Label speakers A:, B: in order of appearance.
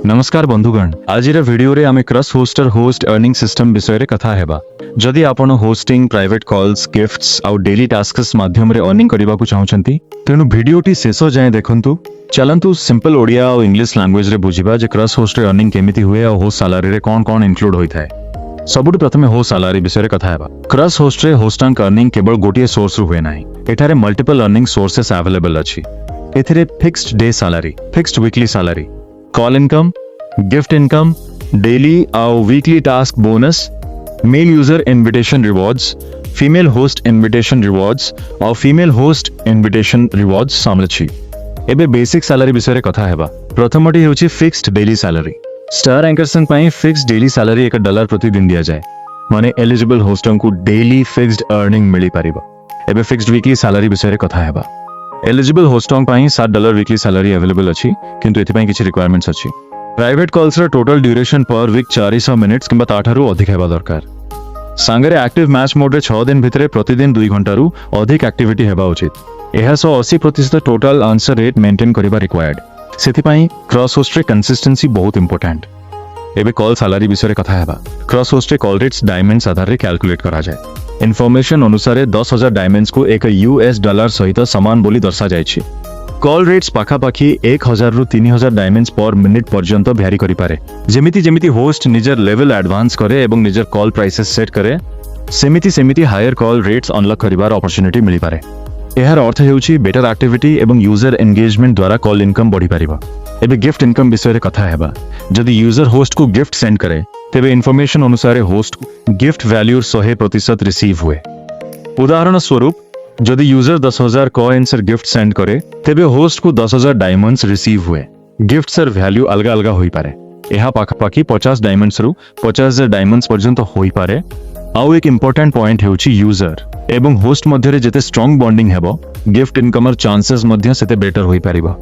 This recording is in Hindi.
A: नमस्कार बंधुगण, आज वीडियो रे आमे क्रस होस्टर होस्ट अर्निंग सिस्टम विषय रे कथा हेबा। जदि आपण होस्टिंग प्राइवेट कॉल्स गिफ्ट्स आउ डेली टास्क्स माध्यम रे अर्निंग करबा को चाहउछंती तेनु वीडियोटी शेष जाय देखंतु। चलंतु सिंपल ओडिया और इंग्लिश लैंग्वेज रे बुझिबा जे क्रस होस्ट रे अर्निंग केमिति हुए और होस्ट सैलरी रे कोन कोन इंक्लूड होई थाए। सबुठ प्रथमे होस्ट सैलरी विषय रे कथा हेबा। क्रस होस्ट रे होस्टांक अर्निंग केवल गोटिए सोर्स रु हुए नाही, एठारे मल्टीपल अर्निंग सोर्सेस अवेलेबल अछि। एथिरे fixed day salary, fixed weekly salary, call income, gift income, daily और weekly task bonus, male user invitation rewards, female host invitation rewards और फीमेल होस्ट इनविटेशन रिवॉर्ड्स शामिल अछि। एबे बेसिक सैलरी विषय रे कथा हेबा। प्रथमटी होछि फिक्स्ड डेली सैलरी। स्टार एंकर्सन पई फिक्स्ड डेली सैलरी $1 प्रतिदिन दिया जाए, माने एलिजिबल होस्टन को डेली फिक्स्ड अर्निंग मिली परिबा। एबे फिक्स्ड वीकली सैलरी विषय रे कथा हेबा। एलिजिबल होस्टन पई $7 वीकली सैलरी अवेलेबल अछि, किंतु एथि पई किछि रिक्वायरमेंट्स अछि। प्राइवेट कॉल्स रा total duration per week 400 minutes किंबा ताठारु अधिक हेबा दरकार। सांगरे एक्टिव मैच मोड रे 6 दिन भितरे प्रतिदिन 2 घंटारू अधिक एक्टिविटी हेबा उचित। एहा 180% टोटल आंसर रेट मेंटेन करिबा रिक्वायर्ड। सेथि पई क्रॉस होस्ट रे कंसिस्टेंसी बहुत इंपोर्टेंट। एबे कॉल सैलरी विषय कथा हेबा। क्रॉस होस्ट रे कॉल रेट्स डायमंड्स आधार रे कैलकुलेट करा जाय। इन्फॉर्मेशन अनुसार 10,000 डायमंड्स को $1 सहित समान बोली दर्शा जायछि। कॉल रेट्स पाखापाखी 1000 रु 3000 डायमंड्स पर मिनिट पर्यंत भ्यारी करि पारे। जेमिति जेमिति होस्ट निजर लेवल एडवांस करे एवं निजर कॉल प्राइसेस सेट करे, सेमिति सेमिति हायर कॉल रेट्स अनलॉक करिवार अपॉर्चुनिटी मिली पारे। एहार अर्थ हेउछि बेटर एक्टिविटी एवं यूजर एंगेजमेंट द्वारा कॉल इनकम बढ़ी पारिबा। एबे गिफ्ट इनकम विषय रे कथा हेबा। जदि यूजर होस्ट को गिफ्ट सेंड करे तेबे इन्फॉर्मेशन अनुसार होस्ट को गिफ्ट वैल्यू 100% रिसीव हुए। उदाहरण स्वरूप जदि यूजर 10,000 कॉइन्स गिफ्ट सेंड करे तेबे होस्ट को 10,000 डायमंड्स रिसीव हुए। गिफ्ट सर वैल्यू अलग अलग होई पारे। एहा पाखापाखी 50 डायमंड्स रु 50,000 डायमंड्स पर्यंत होई पारे। आउ एक इंपोर्टेंट पॉइंट हेउछि यूजर एवं होस्ट मध्य रे जेते स्ट्रांग बॉन्डिंग हेबो, गिफ्ट इनकमर चांसेस मध्य सेते बेटर होई पारिबा।